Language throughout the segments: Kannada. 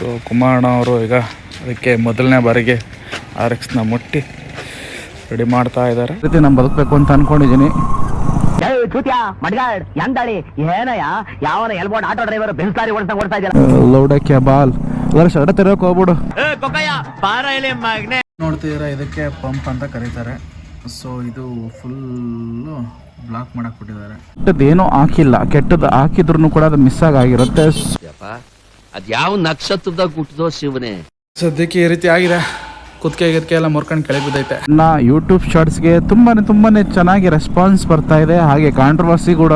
ಸೊ ಕುಮಾರಣ್ಣ ಅವರು ಈಗ ಅದಕ್ಕೆ ಮೊದಲನೇ ಬಾರಿಗೆ RX-ನ ಮುಟ್ಟಿ ರೆಡಿ ಮಾಡ್ತಾ ಇದ್ದಾರೆ. ರೀತಿ ನಾನು ಬದುಕಬೇಕು ಅಂತ ಅನ್ಕೊಂಡಿದ್ದೀನಿ. ಲೌಡಕ್ಕೆ ಬಾಲ್ ಶರ್ಟ್ ತೆರಕ್ ಹೋಗ್ಬಿಡು ನೋಡ್ತಿದ್ದೀರಾ. ಇದಕ್ಕೆ ಪಂಪ್ ಅಂತ ಕರೀತಾರೆ. ಸೊ ಇದು ಫುಲ್ಲು ಬ್ಲಾಕ್ ಮಾಡಕ್ ಬಿಟ್ಟಿದ್ದಾರೆ. ಕೆಟ್ಟದ್ದೇನೂ ಹಾಕಿಲ್ಲ, ಕೆಟ್ಟದ್ದು ಹಾಕಿದ್ರು ಕೂಡ ಅದು ಮಿಸ್ ಆಗಿರುತ್ತೆ. ಅದ್ಯಾವ ನಕ್ಷತ್ರದಾಗ ಹುಟ್ಟಿದೋ ಶಿವನೇ. ಸದ್ಯಕ್ಕೆ ಈ ರೀತಿ ಆಗಿದೆ. ಕುತ್ಕೆ ಎಲ್ಲ ಮುರ್ಕೊಂಡು ಕೆಳಗೆ ಬಿದ್ದೈತೆ. ನಾ ಯೂಟ್ಯೂಬ್ ಶಾರ್ಟ್ಸ್ಗೆ ತುಂಬಾನೇ ಚೆನ್ನಾಗಿ ರೆಸ್ಪಾನ್ಸ್ ಬರ್ತಾ ಇದೆ. ಹಾಗೆ ಕಾಂಟ್ರವರ್ಸಿ ಕೂಡ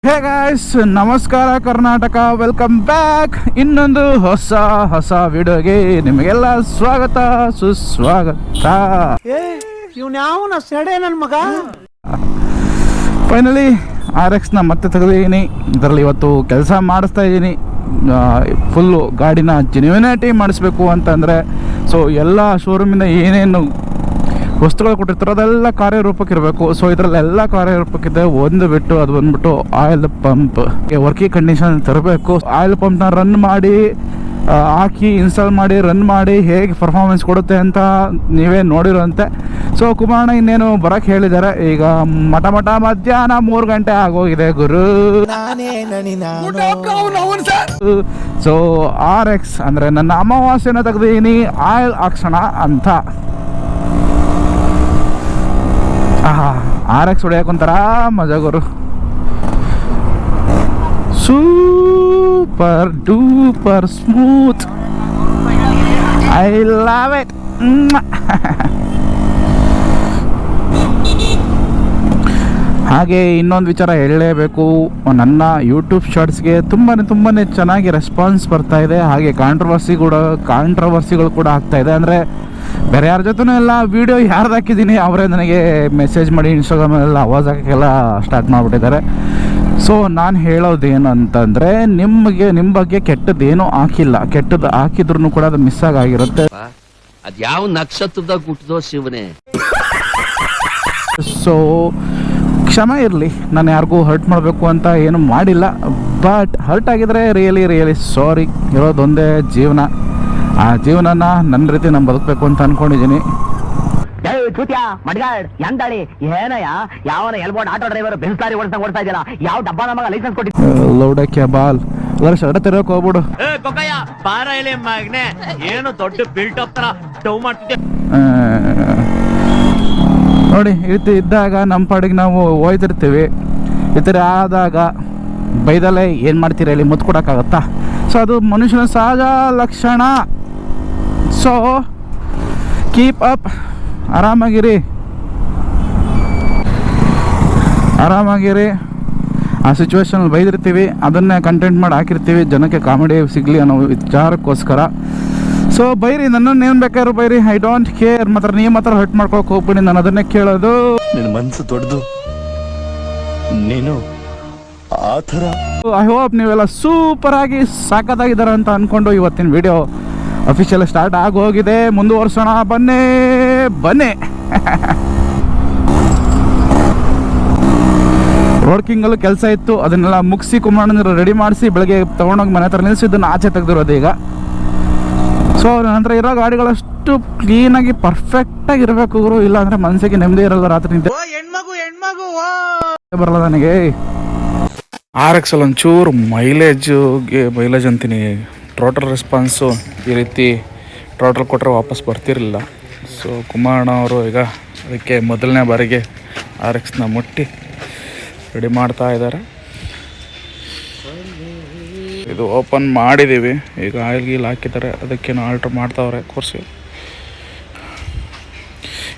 ಹೇ ಗಾಯ್ಸ್, ನಮಸ್ಕಾರ ಕರ್ನಾಟಕ, ವೆಲ್ಕಮ್ ಬ್ಯಾಕ್. ಇನ್ನೊಂದು ಹೊಸ ವಿಡಿಯೋಗೆ ನಿಮಗೆಲ್ಲ ಸ್ವಾಗತ ಸುಸ್ವಾಗತ. ಫೈನಲಿ RX-ನ ಮತ್ತೆ ತೆಗೆದಿದ್ದೀನಿ. ಇದರಲ್ಲಿ ಇವತ್ತು ಕೆಲಸ ಮಾಡಿಸ್ತಾ ಇದ್ದೀನಿ. ಫುಲ್ಲು ಗಾಡಿನ ಜೆನ್ಯೂನಿಟಿ ಮಾಡಿಸ್ಬೇಕು ಅಂತಂದರೆ ಸೊ ಎಲ್ಲ ಶೋರೂಮಿಂದ ಏನೇನು ವಸ್ತುಗಳು ಕೊಟ್ಟಿರ್ತಾರೋ ಅದೆಲ್ಲ ಕಾರ್ಯರೂಪಕ್ಕೆ ಇರಬೇಕು. ಸೊ ಇದರಲ್ಲೆಲ್ಲ ಕಾರ್ಯರೂಪಕ್ಕಿದೆ. ಒಂದು ಬಿಟ್ಟು ಅದು ಬಂದ್ಬಿಟ್ಟು ಆಯಿಲ್ ಪಂಪ್ ವರ್ಕಿಂಗ್ ಕಂಡೀಷನ್ ತರಬೇಕು. ಆಯಿಲ್ ಪಂಪ್ನ ರನ್ ಮಾಡಿ ಹಾಕಿ ಇನ್ಸ್ಟಾಲ್ ಮಾಡಿ ರನ್ ಮಾಡಿ ಹೇಗೆ ಪರ್ಫಾರ್ಮೆನ್ಸ್ ಕೊಡುತ್ತೆ ಅಂತ ನೀವೇ ನೋಡಿರೋಂತೆ. ಸೊ ಕುಮಾರಣ್ಣ ಇನ್ನೇನು ಬರೋಕ್ಕೆ ಹೇಳಿದ್ದಾರೆ. ಈಗ ಮಠ ಮಧ್ಯಾಹ್ನ 3 ಗಂಟೆ ಆಗೋಗಿದೆ ಗುರು. ಸೊ RX ಅಂದರೆ ನನ್ನ ಅಮಾವಾಸ್ಯನ ತೆಗೆದಿದ್ದೀನಿ ಆಯಿಲ್ ಹಾಕ್ಸೋಣ ಅಂತ. RX ಹೊಡೆಯಕೊಂತಾರ ಮಜಾ ಗುರು. Super duper smooth, I love it. ಹಾಗೆ ಇನ್ನೊಂದು ವಿಚಾರ ಹೇಳಲೇಬೇಕು. ನನ್ನ ಯೂಟ್ಯೂಬ್ ಶಾರ್ಟ್ಸ್ಗೆ ತುಂಬಾನೇ ಚೆನ್ನಾಗಿ ರೆಸ್ಪಾನ್ಸ್ ಬರ್ತಾ ಇದೆ. ಹಾಗೆ ಕಾಂಟ್ರವರ್ಸಿಗಳು ಕೂಡ ಆಗ್ತಾ ಇದೆ. ಅಂದರೆ ಬೇರೆ ಯಾರ ಜೊತೆನೂ ಎಲ್ಲ ವೀಡಿಯೋ ಯಾರ್ದು ಹಾಕಿದ್ದೀನಿ ಅವರೇ ನನಗೆ ಮೆಸೇಜ್ ಮಾಡಿ ಇನ್ಸ್ಟಾಗ್ರಾಮಲ್ಲೆಲ್ಲ ಆವಾಜ್ ಹಾಕೋಕ್ಕೆಲ್ಲ ಸ್ಟಾರ್ಟ್ ಮಾಡಿಬಿಟ್ಟಿದ್ದಾರೆ. ಸೊ ನಾನು ಹೇಳೋದೇನು ಅಂತಂದರೆ ನಿಮ್ಮ ಬಗ್ಗೆ ಕೆಟ್ಟದ್ದೇನೂ ಹಾಕಿಲ್ಲ, ಕೆಟ್ಟದ್ದು ಹಾಕಿದ್ರು ಕೂಡ ಅದು ಮಿಸ್ ಆಗಿರುತ್ತೆ. ಅದ್ಯಾವ ನಕ್ಷತ್ರದಾಗ ಹುಟ್ಟಿದೋ ಶಿವನೇ. ಸೊ ಕ್ಷಮೆ ಇರಲಿ, ನಾನು ಯಾರಿಗೂ ಹರ್ಟ್ ಮಾಡಬೇಕು ಅಂತ ಏನು ಮಾಡಿಲ್ಲ. ಬಟ್ ಹರ್ಟ್ ಆಗಿದ್ರೆ ರಿಯಲಿ ಸಾರಿ. ಇರೋದೊಂದೇ ಜೀವನ. ಆ ಜೀವನನ ನನ್ನ ರೀತಿ ನಾನು ಬದುಕಬೇಕು ಅಂತ ಅನ್ಕೊಂಡಿದ್ದೀನಿ. ಲೌಡಕ್ಕೆ ಬಾಲ್ ಶರ್ಟ್ ತೆರಕ್ ಹೋಗ್ಬಿಡು. ನೋಡಿ ಈ ರೀತಿ ಇದ್ದಾಗ ನಮ್ಮ ಪಾಡಿಗೆ ನಾವು ಹೋಯ್ತಿರ್ತೀವಿ. ಈ ಥರ ಆದಾಗ ಬೈದಲ್ಲೇ ಏನು ಮಾಡ್ತೀರಾ ಇಲ್ಲಿ ಮುತ್ತು ಕೊಡೋಕ್ಕಾಗತ್ತಾ? ಸೊ ಅದು ಮನುಷ್ಯನ ಸಹಜ ಲಕ್ಷಣ. ಸೊ ಕೀಪ್ ಅಪ್, ಆರಾಮಾಗಿರಿ. ಆ ಸಿಚುವೇಶನಲ್ಲಿ ಬೈದಿರ್ತೀವಿ, ಅದನ್ನೇ ಕಂಟೆಂಟ್ ಮಾಡಿ ಹಾಕಿರ್ತೀವಿ, ಜನಕ್ಕೆ ಕಾಮಿಡಿ ಸಿಗಲಿ ಅನ್ನೋ ವಿಚಾರಕ್ಕೋಸ್ಕರ. ಸೊ ಬೈರಿ, ನನ್ನನ್ನು ಏನು ಬೇಕಾದ್ರೂ ಬೈರಿ, ಐ ಡೋಂಟ್ ಕೇರ್. ಮಾತ್ರ ನೀವು ಮಾತ್ರ ಹರ್ಟ್ ಮಾಡ್ಕೊಳಕ್ಕೆ ಹೋಗ್ಬಿಡಿ, ನಾನು ಅದನ್ನೇ ಕೇಳೋದು. ನಿನ್ನ ಮನಸ್ಸು ದೊಡ್ಡದು, ನೀನು ಆ ಥರ. ಐ ಹೋಪ್ ನೀವೆಲ್ಲ ಸೂಪರ್ ಆಗಿ ಸಾಕತ್ತಾಗಿದ್ದಾರೆ ಅಂತ ಅಂದ್ಕೊಂಡು ಇವತ್ತಿನ ವಿಡಿಯೋ ಅಫಿಷಿಯಲ್ ಸ್ಟಾರ್ಟ್ ಆಗೋಗಿದೆ. ಮುಂದುವರ್ಸೋಣ ಬನ್ನಿ. ವರ್ಕಿಂಗಲ್ಲೂ ಕೆಲಸ ಇತ್ತು, ಅದನ್ನೆಲ್ಲ ಮುಗಿಸಿ ಕುಮಾರಣ್ಣನ ರೆಡಿ ಮಾಡಿಸಿ ಬೆಳಗ್ಗೆ ತೊಗೊಂಡೋಗಿ ಮನೆ ಹತ್ರ ನಿಲ್ಲಿಸಿದ್ದನ್ನು ಆಚೆ ತೆಗೆದಿರೋದು ಈಗ. ಸೊ ನಂತರ ಇರೋ ಗಾಡಿಗಳಷ್ಟು ಕ್ಲೀನಾಗಿ ಪರ್ಫೆಕ್ಟಾಗಿ ಇರಬೇಕು ಗುರು, ಇಲ್ಲ ಅಂದರೆ ಮನಸ್ಸಿಗೆ ನೆಮ್ಮದಿ ಇರಲ್ಲ. ರಾತ್ರಿ ನಿದ್ದೆ ಬರಲ್ಲ ನನಗೆ. RX ಅಲ್ಲಿ ಒಂಚೂರು ಮೈಲೇಜ್ ಅಂತೀನಿ, ಟೋಟಲ್ ರೆಸ್ಪಾನ್ಸು ಈ ರೀತಿ ಟೋಟಲ್ ಕೊಟ್ಟರೆ ವಾಪಸ್ ಬರ್ತಿರಲಿಲ್ಲ. ಸೊ ಕುಮಾರಣ್ಣ ಅವರು ಈಗ ಅದಕ್ಕೆ ಮೊದಲನೇ ಬಾರಿಗೆ RX-ನ ಮುಟ್ಟಿ ರೆಡಿ ಮಾಡ್ತಾ ಇದ್ದಾರೆ. ಇದು ಓಪನ್ ಮಾಡಿದ್ದೀವಿ, ಈಗ ಆಯಿಲ್ ಗೀಲ್ ಹಾಕಿದ್ದಾರೆ, ಅದಕ್ಕೇನು ಆಲ್ಟ್ರ್ ಮಾಡ್ತಾವ್ರೆ ಕೋರ್ಸಿ.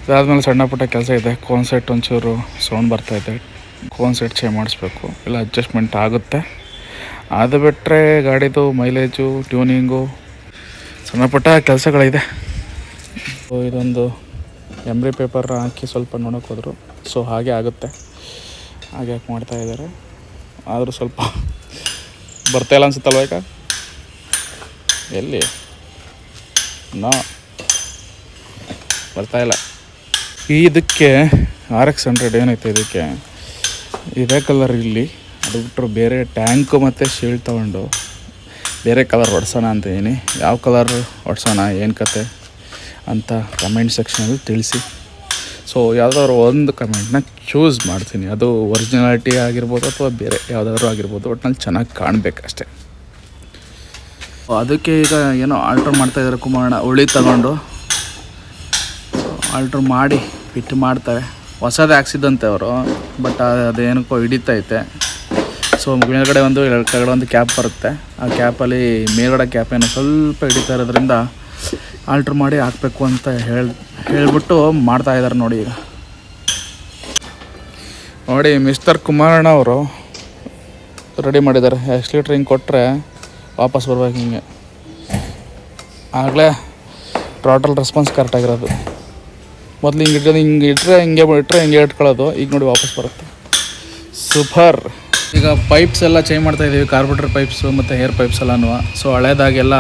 ಇದಾದಮೇಲೆ ಸಣ್ಣ ಪುಟ್ಟ ಕೆಲಸ ಇದೆ. ಕೋನ್ ಸೆಟ್ ಒಂಚೂರು ಸೌಂಡ್ ಬರ್ತಾಯಿದೆ, ಕೋನ್ ಸೆಟ್ ಚೇಂಜ್ ಮಾಡಿಸ್ಬೇಕು, ಇಲ್ಲ ಅಡ್ಜಸ್ಟ್ಮೆಂಟ್ ಆಗುತ್ತೆ. ಅದು ಬಿಟ್ಟರೆ ಗಾಡಿದು ಮೈಲೇಜು, ಟ್ಯೂನಿಂಗು, ಸಣ್ಣ ಪುಟ್ಟ ಕೆಲಸಗಳಿದೆ. ಇದೊಂದು ಎಮ್ರಿ ಪೇಪರ್ ಹಾಕಿ ಸ್ವಲ್ಪ ನೋಡೋಕೆ ಹೋದರು. ಸೊ ಹಾಗೆ ಆಗುತ್ತೆ, ಹಾಗೆ ಯಾಕೆ ಮಾಡ್ತಾಯಿದ್ದಾರೆ. ಆದರೂ ಸ್ವಲ್ಪ ಬರ್ತಾಯಿಲ್ಲ ಅನ್ಸುತ್ತಲ್ವ ಈಗ. ಎಲ್ಲಿ ಬರ್ತಾಯಿಲ್ಲ. ಇದಕ್ಕೆ RX 100 ಏನೈತೆ, ಇದಕ್ಕೆ ಇದೇ ಕಲರ್ ಇಲ್ಲಿ. ಅದು ಬಿಟ್ಟರು ಬೇರೆ ಟ್ಯಾಂಕು ಮತ್ತು ಶೀಲ್ಡ್ ತೊಗೊಂಡು ಬೇರೆ ಕಲರ್ ಹೊಡ್ಸೋಣ ಅಂತಿದ್ದೀನಿ. ಯಾವ ಕಲರ್ ಹೊಡ್ಸೋಣ ಏನು ಕತೆ ಅಂತ ಕಮೆಂಟ್ ಸೆಕ್ಷನಲ್ಲಿ ತಿಳಿಸಿ. ಸೊ ಯಾವುದಾದ್ರು ಒಂದು ಕಮೆಂಟ್ನ ಚೂಸ್ ಮಾಡ್ತೀನಿ. ಅದು ಒರಿಜಿನಾಲಿಟಿ ಆಗಿರ್ಬೋದು ಅಥವಾ ಬೇರೆ ಯಾವುದಾದ್ರೂ ಆಗಿರ್ಬೋದು, ಒಟ್ಟಿನಲ್ಲಿ ಚೆನ್ನಾಗಿ ಕಾಣಬೇಕು ಅಷ್ಟೇ. ಅದಕ್ಕೆ ಈಗ ಏನೋ ಆಲ್ಟ್ರ್ ಮಾಡ್ತಾಯಿದ್ದಾರೆ ಕುಮಾರಣ್ಣ. ಉಳಿ ತಗೊಂಡು ಆಲ್ಟ್ರ್ ಮಾಡಿ ಫಿಟ್ ಮಾಡ್ತಾರೆ. ಹೊಸದೇ ಹಾಕ್ಸಿದ್ದಂತೆ ಅವರು, ಬಟ್ ಅದೇನಕ್ಕೋ ಹಿಡಿತೈತೆ. ಸೊ ಮೇಲ್ಗಡೆ ಒಂದು ಕೆಳಗಡೆ ಒಂದು ಕ್ಯಾಪ್ ಬರುತ್ತೆ. ಆ ಕ್ಯಾಪಲ್ಲಿ ಮೇಲ್ಗಡೆ ಕ್ಯಾಪ್ ಏನೋ ಸ್ವಲ್ಪ ಹಿಡಿತಾ ಇರೋದ್ರಿಂದ ಆಲ್ಟ್ರ್ ಮಾಡಿ ಹಾಕಬೇಕು ಅಂತ ಹೇಳ್ಬಿಟ್ಟು ಮಾಡ್ತಾಯಿದ್ದಾರೆ ನೋಡಿ. ಈಗ ನೋಡಿ ಮಿಸ್ಟರ್ ಕುಮಾರಣ್ಣ ಅವರು ರೆಡಿ ಮಾಡಿದ್ದಾರೆ. ಆಕ್ಸಿಲೇಟರ್ ಹಿಂಗೆ ಕೊಟ್ಟರೆ ವಾಪಸ್ ಬರ್ಬೇಕು ಹಿಂಗೆ, ಆಗಲೇ ಟ್ರಾಟಲ್ ರೆಸ್ಪಾನ್ಸ್ ಕರೆಕ್ಟಾಗಿರೋದು. ಮೊದಲು ಹಿಂಗೆ ಇಟ್ಟರೆ ಹಿಂಗೆ ಇಟ್ಕೊಳ್ಳೋದು. ಈಗ ನೋಡಿ ವಾಪಸ್ ಬರುತ್ತೆ. ಸೂಪರ್. ಈಗ ಪೈಪ್ಸ್ ಎಲ್ಲ ಚೇಂಜ್ ಮಾಡ್ತಾಯಿದ್ದೀವಿ, ಕಾರ್ಬೋರೇಟರ್ ಪೈಪ್ಸು ಮತ್ತು ಏರ್ ಪೈಪ್ಸ್ ಎಲ್ಲನೂ. ಸೊ ಹಳೇದಾಗೆಲ್ಲ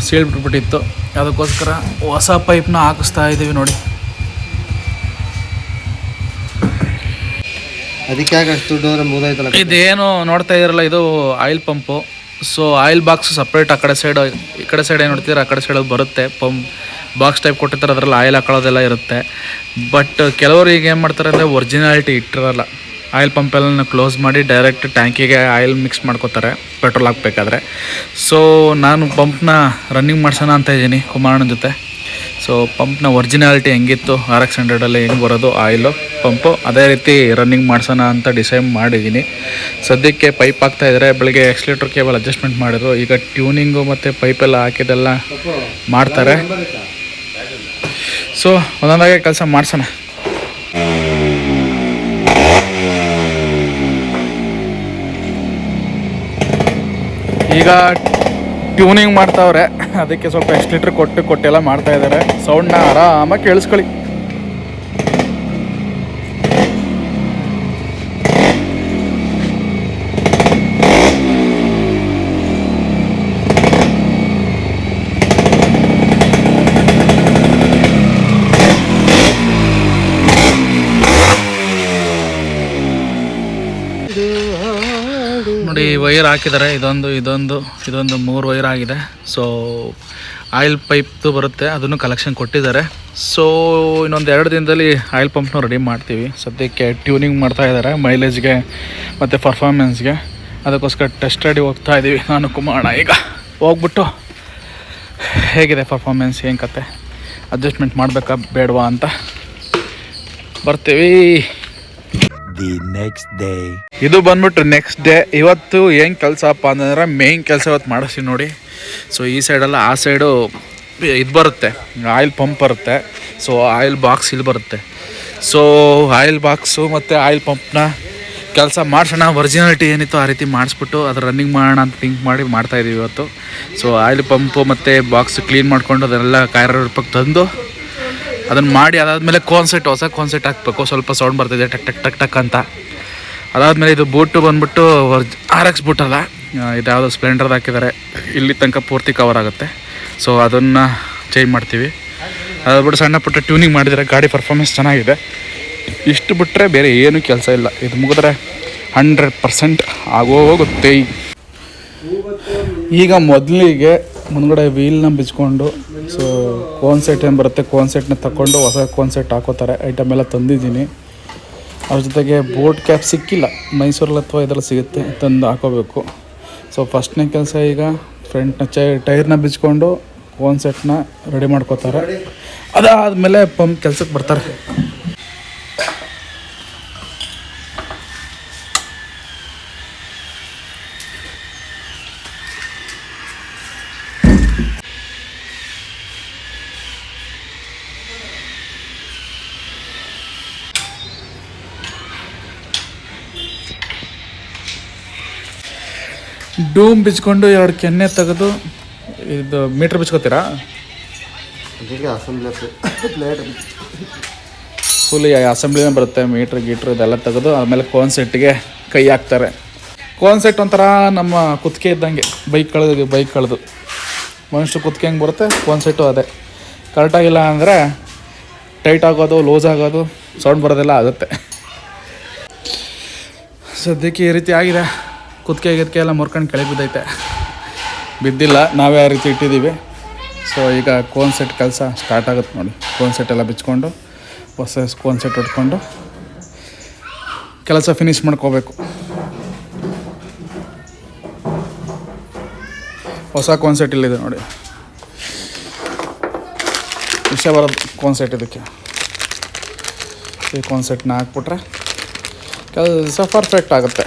ಸೀಳ್ ಬಿಟ್ಬಿಟ್ಟಿತ್ತು, ಅದಕ್ಕೋಸ್ಕರ ಹೊಸ ಪೈಪ್ನ ಹಾಕಿಸ್ತಾ ಇದ್ದೀವಿ ನೋಡಿ. ಅದಕ್ಕೆ ಅಷ್ಟು ಮುಗಿದೈತಲ್ಲ. ಇದೇನು ನೋಡ್ತಾ ಇದ್ದೀರಲ್ಲ, ಇದು oil pump. So oil box separate ಆ ಕಡೆ ಸೈಡ್, ಈ ಕಡೆ ಸೈಡ್ ಏನು ನೋಡ್ತೀರ ಆ ಕಡೆ ಸೈಡಲ್ಲಿ ಬರುತ್ತೆ. ಬಾಕ್ಸ್ ಟೈಪ್ ಕೊಟ್ಟಿರ್ತಾರೆ, ಅದರಲ್ಲಿ ಆಯಿಲ್ ಹಾಕೊಳ್ಳೋದೆಲ್ಲ ಇರುತ್ತೆ. ಬಟ್ ಕೆಲವರು ಈಗ ಏನು ಮಾಡ್ತಾರೆ ಅಂದರೆ ಒರಿಜಿನಾಲಿಟಿ ಇಟ್ಟಿರಲ್ಲ. ಆಯಿಲ್ ಪಂಪೆಲ್ಲ ಕ್ಲೋಸ್ ಮಾಡಿ ಡೈರೆಕ್ಟ್ ಟ್ಯಾಂಕಿಗೆ ಆಯಿಲ್ ಮಿಕ್ಸ್ ಮಾಡ್ಕೋತಾರೆ ಪೆಟ್ರೋಲ್ ಹಾಕಬೇಕಾದ್ರೆ. ಸೊ ನಾನು ಪಂಪ್ನ ರನ್ನಿಂಗ್ ಮಾಡ್ಸೋಣ ಅಂತ ಇದ್ದೀನಿ ಕುಮಾರಣ್ಣನ ಜೊತೆ. ಸೊ ಪಂಪ್ನ ಒರಿಜಿನಾಲಿಟಿ ಹೆಂಗಿತ್ತು RX 100ಅಲ್ಲಿ ಹೆಂಗೆ ಬರೋದು ಆಯಿಲು ಪಂಪು, ಅದೇ ರೀತಿ ರನ್ನಿಂಗ್ ಮಾಡ್ಸೋಣ ಅಂತ ಡಿಸೈಡ್ ಮಾಡಿದ್ದೀನಿ. ಸದ್ಯಕ್ಕೆ ಪೈಪ್ ಹಾಕ್ತಾಯಿದ್ದಾರೆ. ಬೆಳಗ್ಗೆ ಆಕ್ಸಿಲೇಟರ್ ಕೇಬಲ್ ಅಡ್ಜಸ್ಟ್ಮೆಂಟ್ ಮಾಡಿದ್ರು. ಈಗ ಟ್ಯೂನಿಂಗು ಮತ್ತು ಪೈಪೆಲ್ಲ ಹಾಕಿದೆಲ್ಲ ಮಾಡ್ತಾರೆ. ಸೊ ಒಂದೊಂದಾಗೆ ಕೆಲಸ ಮಾಡ್ಸೋಣ. ಈಗ ಟ್ಯೂನಿಂಗ್ ಮಾಡ್ತಾವ್ರೆ, ಅದಕ್ಕೆ ಸ್ವಲ್ಪ ಆಕ್ಸಿಲೇಟರ್ ಕೊಟ್ಟೆಲ್ಲ ಮಾಡ್ತಾ ಇದ್ದಾರೆ. ಸೌಂಡ್ನ ಆರಾಮಾಗಿ ಕೇಳಿಸ್ಕೊಳ್ಳಿ. ನೋಡಿ ವೈರ್ ಹಾಕಿದ್ದಾರೆ. ಇದೊಂದು 3 ವೈರ್ ಆಗಿದೆ. ಸೊ ಆಯಿಲ್ ಪೈಪ್ದು ಬರುತ್ತೆ, ಅದನ್ನು ಕಲೆಕ್ಷನ್ ಕೊಟ್ಟಿದ್ದಾರೆ. ಸೊ ಇನ್ನೊಂದು 2 ದಿನದಲ್ಲಿ ಆಯಿಲ್ ಪಂಪ್ನೂ ರೆಡಿ ಮಾಡ್ತೀವಿ. ಸದ್ಯಕ್ಕೆ ಟ್ಯೂನಿಂಗ್ ಮಾಡ್ತಾ ಇದ್ದಾರೆ ಮೈಲೇಜ್ಗೆ ಮತ್ತು ಪರ್ಫಾರ್ಮೆನ್ಸ್ಗೆ. ಅದಕ್ಕೋಸ್ಕರ ಟೆಸ್ಟ್ ರೆಡಿ ಹೋಗ್ತಾ ಇದ್ದೀವಿ ನಾನು ಕುಮಾರಣ್ಣ. ಈಗ ಹೋಗ್ಬಿಟ್ಟು ಹೇಗಿದೆ ಪರ್ಫಾರ್ಮೆನ್ಸ್, ಏನು ಕತೆ, ಅಡ್ಜಸ್ಟ್ಮೆಂಟ್ ಮಾಡಬೇಕಾ ಬೇಡವಾ ಅಂತ ಬರ್ತೀವಿ. ಇದು ಬಂದ್ಬಿಟ್ಟು ನೆಕ್ಸ್ಟ್ ಡೇ. ಇವತ್ತು ಏನು ಕೆಲಸಪ್ಪ ಅಂತಂದರೆ ಮೇಯ್ನ್ ಕೆಲಸ ಇವತ್ತು ಮಾಡಿಸ್ತೀವಿ ನೋಡಿ. ಸೊ ಈ ಸೈಡಲ್ಲ ಆ ಸೈಡು ಇದು ಬರುತ್ತೆ, ಆಯಿಲ್ ಪಂಪ್ ಬರುತ್ತೆ. ಸೊ ಆಯಿಲ್ ಬಾಕ್ಸ್ ಇಲ್ಲಿ ಬರುತ್ತೆ. ಸೊ ಆಯಿಲ್ ಬಾಕ್ಸು ಮತ್ತು ಆಯಿಲ್ ಪಂಪ್ನ ಕೆಲಸ ಮಾಡಿಸೋಣ. ಒರಿಜಿನಾಲಿಟಿ ಏನಿತ್ತು ಆ ರೀತಿ ಮಾಡಿಸ್ಬಿಟ್ಟು ಅದು ರನ್ನಿಂಗ್ ಮಾಡೋಣ ಅಂತ ಥಿಂಕ್ ಮಾಡಿ ಮಾಡ್ತಾಯಿದ್ದೀವಿ ಇವತ್ತು. ಸೊ ಆಯಿಲ್ ಪಂಪು ಮತ್ತು ಬಾಕ್ಸ್ ಕ್ಲೀನ್ ಮಾಡಿಕೊಂಡು ಅದನ್ನೆಲ್ಲ ₹1,200 ತಂದು ಅದನ್ನು ಮಾಡಿ, ಅದಾದಮೇಲೆ ಹೊಸ ಕಾನ್ಸೆಟ್ ಹಾಕಬೇಕು. ಸ್ವಲ್ಪ ಸೌಂಡ್ ಬರ್ತಿದೆ ಟಕ್ ಟಕ್ ಟಕ್ ಟಕ್ ಅಂತ. ಅದಾದಮೇಲೆ ಇದು ಬೂಟು ಬಂದ್ಬಿಟ್ಟು RX ಬೂಟಲ್ಲ, ಇದು ಯಾವುದೋ ಸ್ಪ್ಲೆಂಡರ್ದು ಹಾಕಿದ್ದಾರೆ. ಇಲ್ಲಿ ತನಕ ಪೂರ್ತಿ ಕವರ್ ಆಗುತ್ತೆ. ಸೊ ಅದನ್ನು ಚೇಂಜ್ ಮಾಡ್ತೀವಿ. ಅದಾದ್ಬಿಟ್ಟು ಸಣ್ಣ ಪುಟ್ಟ ಟ್ಯೂನಿಂಗ್ ಮಾಡಿದರೆ ಗಾಡಿ ಪರ್ಫಾರ್ಮೆನ್ಸ್ ಚೆನ್ನಾಗಿದೆ. ಇಷ್ಟು ಬಿಟ್ಟರೆ ಬೇರೆ ಏನೂ ಕೆಲಸ ಇಲ್ಲ. ಇದು ಮುಗಿದ್ರೆ 100% ಆಗೋಗುತ್ತೆ. ಈಗ ಮೊದಲಿಗೆ ಮುಂದ್ಗಡೆ ವೀಲ್ನ ಬಿಚ್ಕೊಂಡು, ಸೊ ಕೋನ್ಸೆಟ್ ಏನು ಬರುತ್ತೆ ಕೋನ್ಸೆಟ್ನ ತಗೊಂಡು ಹೊಸ ಕೋನ್ಸೆಟ್ ಹಾಕೋತಾರೆ. ಐಟಮ್ ಎಲ್ಲ ತಂದಿದ್ದೀನಿ. ಅದ್ರ ಜೊತೆಗೆ ಬೋಟ್ ಕ್ಯಾಪ್ ಸಿಕ್ಕಿಲ್ಲ, ಮೈಸೂರಲ್ಲಿ ಅಥವಾ ಇದರಲ್ಲಿ ಸಿಗುತ್ತೆ, ತಂದು ಹಾಕೋಬೇಕು. ಸೊ ಫಸ್ಟ್ನೇ ಕೆಲಸ ಈಗ ಫ್ರಂಟ್ನ ಟೈರ್ನ ಬಿಚ್ಕೊಂಡು ಕೋನ್ಸೆಟ್ನ ರೆಡಿ ಮಾಡ್ಕೋತಾರೆ. ಅದಾದಮೇಲೆ ಪಂಪ್ ಕೆಲಸಕ್ಕೆ ಬರ್ತಾರೆ. ಡೂಮ್ ಬಿಚ್ಕೊಂಡು 2 ಕೆನ್ನೆ ತೆಗೆದು ಇದು ಮೀಟ್ರ್ ಬಿಚ್ಕೋತೀರಾ? ಫುಲ್ ಅಸೆಂಬ್ಲಿನೇ ಬರುತ್ತೆ. ಮೀಟ್ರ್ ಗೀಟ್ರ್ ಇದೆಲ್ಲ ತೆಗೆದು ಆಮೇಲೆ ಕೋನ್ಸೆಟ್ಗೆ ಕೈ ಹಾಕ್ತಾರೆ. ಕೋನ್ಸೆಟ್ ಒಂಥರ ನಮ್ಮ ಕುತ್ತಿಗೆ ಇದ್ದಂಗೆ, ಬೈಕ್ ಕಳೆದು ಮನುಷ್ಯ ಕುತ್ತಿಗೆ ಹೆಂಗೆ ಬರುತ್ತೆ ಕೋನ್ಸೆಟ್ಟು ಅದೇ. ಕರೆಕ್ಟಾಗಿಲ್ಲ ಅಂದರೆ ಟೈಟ್ ಆಗೋದು, ಲೂಸ್ ಆಗೋದು, ಸೌಂಡ್ ಬರೋದೆಲ್ಲ ಆಗುತ್ತೆ. ಸದ್ಯಕ್ಕೆ ಈ ರೀತಿ ಆಗಿದೆ. ಕುತ್ತಿಗೆ ಎಲ್ಲ ಮುರ್ಕೊಂಡು ಕೆಳಗೆ ಬಿದ್ದೈತೆ. ಬಿದ್ದಿಲ್ಲ, ನಾವೇ ಆ ರೀತಿ ಇಟ್ಟಿದ್ದೀವಿ. ಸೊ ಈಗ ಕೋನ್ ಸೆಟ್ ಕೆಲಸ ಸ್ಟಾರ್ಟ್ ಆಗುತ್ತೆ ನೋಡಿ. ಕೋನ್ ಸೆಟ್ ಎಲ್ಲ ಬಿಚ್ಕೊಂಡು ಹೊಸ ಕೋನ್ ಸೆಟ್ ಹೊಡ್ಕೊಂಡು ಕೆಲಸ ಫಿನಿಷ್ ಮಾಡ್ಕೋಬೇಕು. ಹೊಸ ಕೋನ್ ಸೆಟ್ ಇಲ್ಲಿದೆ ನೋಡಿ. ಇಷ್ಟ ಬರೋದು ಕೋನ್ ಸೆಟ್. ಇದಕ್ಕೆ ಈ ಕೋನ್ ಸೆಟ್ನ ಹಾಕ್ಬಿಟ್ರೆ ಕೆಲಸ ಪರ್ಫೆಕ್ಟ್ ಆಗುತ್ತೆ.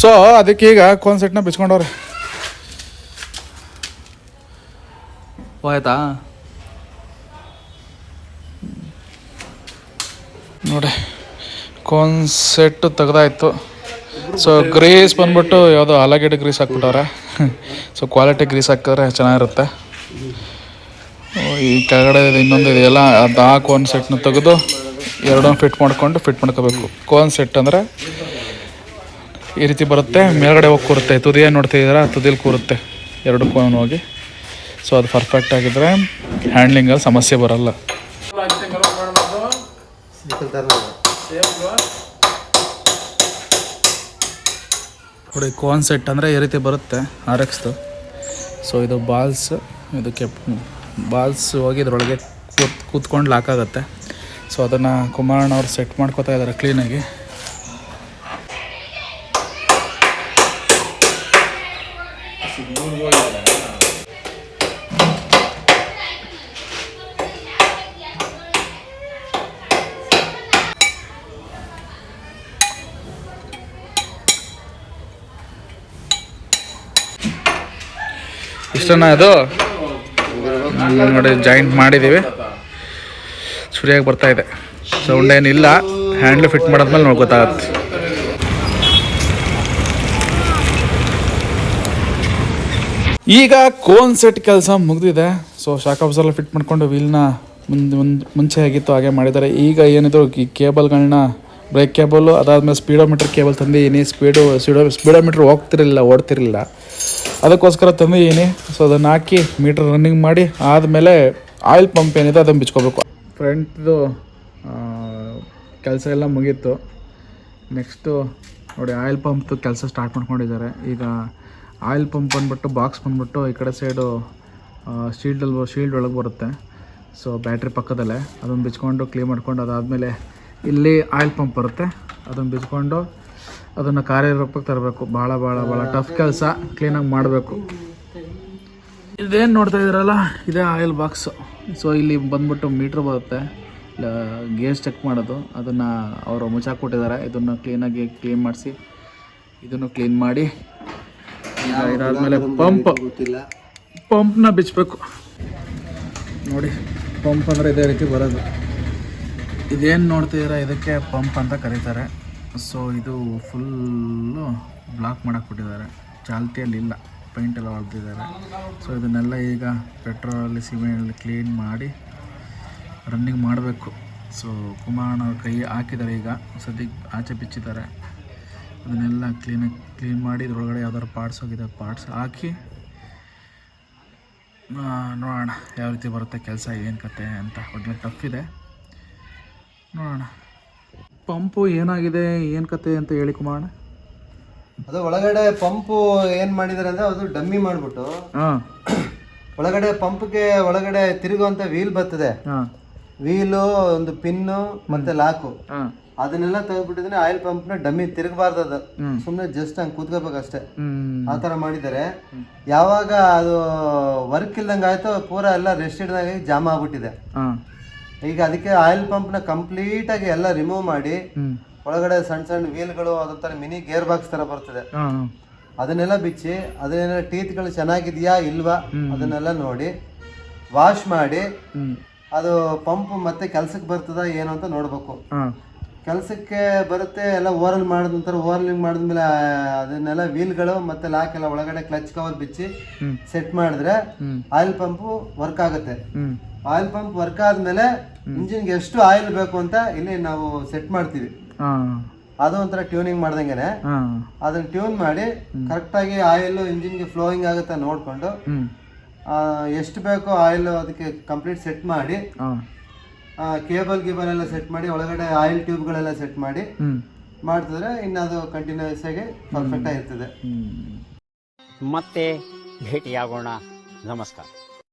ಸೊ ಅದಕ್ಕೆ ಈಗ ಕೋನ್ ಸೆಟ್ನ ಬಿಚ್ಕೊಂಡವ್ರೆ. ಹೋಯ್ತಾ ನೋಡಿ, ಕೋನ್ ಸೆಟ್ಟು ತೆಗ್ದಾಯ್ತು. ಸೊ ಗ್ರೀಸ್ ಬಂದ್ಬಿಟ್ಟು ಯಾವುದೋ ಆಲೂಗೆಡ್ಡೆ ಗ್ರೀಸ್ ಹಾಕ್ಬಿಟ್ಟವ್ರೆ. ಸೊ ಕ್ವಾಲಿಟಿ ಗ್ರೀಸ್ ಹಾಕಿದ್ರೆ ಚೆನ್ನಾಗಿರುತ್ತೆ. ಈ ಕೆಳಗಡೆ ಇನ್ನೊಂದು ಇದೆಯಲ್ಲ, ಅದು ಆ ಕೋನ್ ಸೆಟ್ನ ತೆಗೆದು ಎರಡೂ ಫಿಟ್ ಮಾಡ್ಕೋಬೇಕು. ಕೋನ್ ಸೆಟ್ ಅಂದರೆ ಈ ರೀತಿ ಬರುತ್ತೆ, ಮೇಲ್ಗಡೆ ಹೋಗಿ ಕೂರುತ್ತೆ. ತುದಿ ಏನು ನೋಡ್ತಿದ್ದೀರಾ, ತುದಿಯಲ್ಲಿ ಕೂರುತ್ತೆ ಎರಡು ಕೋನ್ ಹೋಗಿ. ಸೊ ಅದು ಪರ್ಫೆಕ್ಟ್ ಆಗಿದ್ರೆ ಹ್ಯಾಂಡ್ಲಿಂಗಲ್ಲಿ ಸಮಸ್ಯೆ ಬರಲ್ಲ. ನೋಡಿ, ಕೋನ್ ಸೆಟ್ ಅಂದರೆ ಈ ರೀತಿ ಬರುತ್ತೆ RXದು. ಸೊ ಇದು ಬಾಲ್ಸ್, ಇದಕ್ಕೆ ಬಾಲ್ಸ್ ಹೋಗಿ ಇದರೊಳಗೆ ಕೂತ್ಕೊಂಡು ಲಾಕ್ ಆಗುತ್ತೆ. ಸೊ ಅದನ್ನು ಕುಮಾರಣ್ಣ ಅವ್ರು ಸೆಟ್ ಮಾಡ್ಕೋತಾ ಇದ್ದಾರೆ ಕ್ಲೀನಾಗಿ. ಇಷ್ಟನ್ನ ಇದು ನೋಡಿ ಜಾಯಿಂಟ್ ಮಾಡಿದ್ದೀವಿ. ಸರಿಯಾಗಿ ಬರ್ತಾ ಇದೆ, ಸೌಂಡ್ ಏನಿಲ್ಲ. ಹ್ಯಾಂಡ್ಲ್ ಫಿಟ್ ಮಾಡಾದ್ಮೇಲೆ ನೋಡಿ ಗೊತ್ತಾಗುತ್ತೆ. ಈಗ ಕೋನ್ ಸೆಟ್ ಕೆಲಸ ಮುಗಿದಿದೆ. ಸೊ ಶಾಕ್ ಅಬ್ಸರ್ವರ್ ಫಿಟ್ ಮಾಡ್ಕೊಂಡು ವೀಲ್ನ ಮುಂಚೆ ಆಗಿತ್ತು ಹಾಗೆ ಮಾಡಿದ್ದಾರೆ. ಈಗ ಏನಿದ್ರು ಈ ಕೇಬಲ್ಗಳನ್ನ, ಬ್ರೇಕ್ ಕೇಬಲು, ಅದಾದಮೇಲೆ ಸ್ಪೀಡೋಮೀಟರ್ ಕೇಬಲ್ ತಂದಿದ್ದೀನಿ. ಸ್ಪೀಡೋಮೀಟ್ರ್ ಓಡ್ತಿರಲಿಲ್ಲ, ಅದಕ್ಕೋಸ್ಕರ ತಂದಿದ್ದೀನಿ. ಸೊ ಅದನ್ನು ಹಾಕಿ ಮೀಟ್ರ್ ರನ್ನಿಂಗ್ ಮಾಡಿ ಆದಮೇಲೆ ಆಯಿಲ್ ಪಂಪ್ ಏನಿದೆ ಅದನ್ನು ಬಿಚ್ಕೋಬೇಕು. ಫ್ರಂಟ್ದು ಕೆಲಸ ಎಲ್ಲ ಮುಗೀತು. ನೆಕ್ಸ್ಟು ನೋಡಿ, ಆಯಿಲ್ ಪಂಪ್ದು ಕೆಲಸ ಸ್ಟಾರ್ಟ್ ಮಾಡ್ಕೊಂಡಿದ್ದಾರೆ. ಈಗ ಆಯಿಲ್ ಪಂಪ್ ಬಂದ್ಬಿಟ್ಟು ಬಾಕ್ಸ್ ಬಂದ್ಬಿಟ್ಟು ಈ ಕಡೆ ಸೈಡು ಶೀಲ್ಡ್ ಒಳಗೆ ಬರುತ್ತೆ. ಸೊ ಬ್ಯಾಟ್ರಿ ಪಕ್ಕದಲ್ಲೇ ಅದನ್ನು ಬಿಚ್ಕೊಂಡು ಕ್ಲೀನ್ ಮಾಡ್ಕೊಂಡು, ಅದಾದಮೇಲೆ ಇಲ್ಲಿ ಆಯಿಲ್ ಪಂಪ್ ಬರುತ್ತೆ, ಅದನ್ನು ಬಿಚ್ಕೊಂಡು ಅದನ್ನು ಕಾರ್ಯರೂಪಕ್ಕೆ ತರಬೇಕು. ಭಾಳ ಟಫ್ ಕೆಲಸ, ಕ್ಲೀನಾಗಿ ಮಾಡಬೇಕು. ಇದೇನು ನೋಡ್ತಾ ಇದ್ದೀರಲ್ಲ, ಇದೇ ಆಯಿಲ್ ಬಾಕ್ಸು. ಸೊ ಇಲ್ಲಿ ಬಂದ್ಬಿಟ್ಟು ಮೀಟ್ರ್ ಬರುತ್ತೆ, ಗೇಜ್ ಚೆಕ್ ಮಾಡೋದು. ಅದನ್ನು ಅವರು ಮುಚ್ಚಾಕ್ಬಿಟ್ಟಿದ್ದಾರೆ. ಇದನ್ನು ಕ್ಲೀನಾಗಿ ಕ್ಲೀನ್ ಮಾಡಿಸಿ, ಇದನ್ನು ಕ್ಲೀನ್ ಮಾಡಿ ಈಗ ಇದಾದಮೇಲೆ ಪಂಪ್ನ ಬಿಚ್ಚಬೇಕು. ನೋಡಿ, ಪಂಪ್ ಅಂದರೆ ಇದೇ ರೀತಿ ಬರೋದು. ಇದೇನು ನೋಡ್ತಿದ್ದೀರಾ, ಇದಕ್ಕೆ ಪಂಪ್ ಅಂತ ಕರೀತಾರೆ. ಸೊ ಇದು ಫುಲ್ಲು ಬ್ಲಾಕ್ ಮಾಡಾಕ್ಬಿಟ್ಟಿದ್ದಾರೆ, ಚಾಲ್ತಿಯಲ್ಲಿಲ್ಲ, ಪೈಂಟೆಲ್ಲ ಹೊಡೆದಿದ್ದಾರೆ. ಸೊ ಇದನ್ನೆಲ್ಲ ಈಗ ಪೆಟ್ರೋಲಲ್ಲಿ ಸಿಮೆಂಟಲ್ಲಿ ಕ್ಲೀನ್ ಮಾಡಿ ರನ್ನಿಂಗ್ ಮಾಡಬೇಕು. ಸೊ ಕುಮಾರಣ್ಣ ಅವ್ರ ಕೈ ಹಾಕಿದ್ದಾರೆ. ಈಗ ಸದ್ಯಕ್ಕೆ ಆಚೆ ಬಿಚ್ಚಿದ್ದಾರೆ. ಅದನ್ನೆಲ್ಲ ಕ್ಲೀನ್ ಮಾಡಿ ಇದರೊಳಗಡೆ ಯಾವ್ದಾದ್ರು ಪಾರ್ಟ್ಸ್ ಹೋಗಿದೆ ಪಾರ್ಟ್ಸ್ ಹಾಕಿ ನೋಡೋಣ ಯಾವ ರೀತಿ ಬರುತ್ತೆ ಕೆಲಸ, ಏನು ಕತೆ ಅಂತ. ಒಳ್ಳೆ ಟಫ್ ಇದೆ, ನೋಡೋಣ. ಪಂಪು ಏನಾಗಿದೆ, ಏನು ಕತೆ ಅಂತ ಹೇಳಿ ಕುಮಾರಣ್ಣ. ಅದು ಒಳಗಡೆ ಪಂಪು ಏನ್ ಮಾಡಿದಾರೆ ಅಂದ್ರೆ ಅದು ಡಮ್ಮಿ ಮಾಡ್ಬಿಟ್ಟು ಒಳಗಡೆ ಪಂಪ್ಗೆ ಒಳಗಡೆ ತಿರುಗುವಂತ ವೀಲ್ ಬರ್ತದೆ. ವೀಲು, ಒಂದು ಪಿನ್ನು ಮತ್ತೆ ಲಾಕು, ಅದನ್ನೆಲ್ಲ ತೆಗೆದ್ಬಿಟ್ಟಿದ್ರೆ ಆಯಿಲ್ ಪಂಪ್ ನ ಡಮ್ಮಿ ತಿರುಗಬಾರ್ದು. ಅದು ಸುಮ್ನೆ ಜಸ್ಟ್ ಹಂಗೆ ಕೂತ್ಕೋಬೇಕಷ್ಟೇ, ಆ ತರ ಮಾಡಿದ್ದಾರೆ. ಯಾವಾಗ ಅದು ವರ್ಕ್ ಇಲ್ದಂಗೆ ಆಯ್ತು, ಪೂರಾ ಎಲ್ಲ ರೆಸ್ಟ್ ಹಿಡ್ದಾಗ ಜಾಮ್ ಆಗ್ಬಿಟ್ಟಿದೆ. ಈಗ ಅದಕ್ಕೆ ಆಯಿಲ್ ಪಂಪ್ ನ ಕಂಪ್ಲೀಟ್ ಆಗಿ ಎಲ್ಲ ರಿಮೂವ್ ಮಾಡಿ ಒಳಗಡೆ ಸಣ್ಣ ಸಣ್ಣ ವೀಲ್ಗಳು, ಅದೊಂಥರ ಮಿನಿ ಗೇರ್ ಬಾಕ್ಸ್ ತರ ಬರ್ತದೆ, ಅದನ್ನೆಲ್ಲ ಬಿಚ್ಚಿ ಅದನ್ನೆಲ್ಲ ಟೀತ್ಗಳು ಚೆನ್ನಾಗಿದೆಯಾ ಇಲ್ವಾ ಅದನ್ನೆಲ್ಲ ನೋಡಿ ವಾಶ್ ಮಾಡಿ ಅದು ಪಂಪ್ ಮತ್ತೆ ಕೆಲ್ಸಕ್ಕೆ ಬರ್ತದ ಏನು ಅಂತ ನೋಡ್ಬೇಕು. ಕೆಲಸಕ್ಕೆ ಬರುತ್ತೆ ಎಲ್ಲ ಓರಲ್ ಮಾಡಿದ ನಂತರ ಓರಲಿಂಗ್ ಮಾಡಿದ್ಮೇಲೆ ಅದನ್ನೆಲ್ಲ ವೀಲ್ಗಳು ಮತ್ತೆ ಲಾಕ್ ಎಲ್ಲ ಒಳಗಡೆ ಕ್ಲಚ್ ಕವರ್ ಬಿಚ್ಚಿ ಸೆಟ್ ಮಾಡಿದ್ರೆ ಆಯಿಲ್ ಪಂಪ್ ವರ್ಕ್ ಆಗುತ್ತೆ. ಆಯಿಲ್ ಪಂಪ್ ವರ್ಕ್ ಆದ್ಮೇಲೆ ಇಂಜಿನ್ಗೆ ಎಷ್ಟು ಆಯಿಲ್ ಬೇಕು ಅಂತ ಇಲ್ಲಿ ನಾವು ಸೆಟ್ ಮಾಡ್ತೀವಿ. ಅದು ಒಂಥರ ಟ್ಯೂನಿಂಗ್ ಮಾಡ್ದಂಗೆನೆ ಅದನ್ನ ಟ್ಯೂನ್ ಮಾಡಿ ಕರೆಕ್ಟ್ ಆಗಿ ಆಯಿಲ್ ಇಂಜಿನ್ಗೆ ಫ್ಲೋಯಿಂಗ್ ಆಗುತ್ತೆ ನೋಡ್ಕೊಂಡು ಎಷ್ಟು ಬೇಕೋ ಆಯಿಲ್ ಅದಕ್ಕೆ ಕಂಪ್ಲೀಟ್ ಸೆಟ್ ಮಾಡಿ, ಕೇಬಲ್ ಎಲ್ಲ ಸೆಟ್ ಮಾಡಿ, ಒಳಗಡೆ ಆಯಿಲ್ ಟ್ಯೂಬ್ಗಳೆಲ್ಲ ಸೆಟ್ ಮಾಡಿ ಮಾಡ್ತಿದ್ರೆ ಇನ್ನು ಅದು ಕಂಟಿನ್ಯೂಸ್ ಆಗಿ ಪರ್ಫೆಕ್ಟ್ ಆಗಿರ್ತದೆ. ಮತ್ತೆ ಭೇಟಿಯಾಗೋಣ. ನಮಸ್ಕಾರ.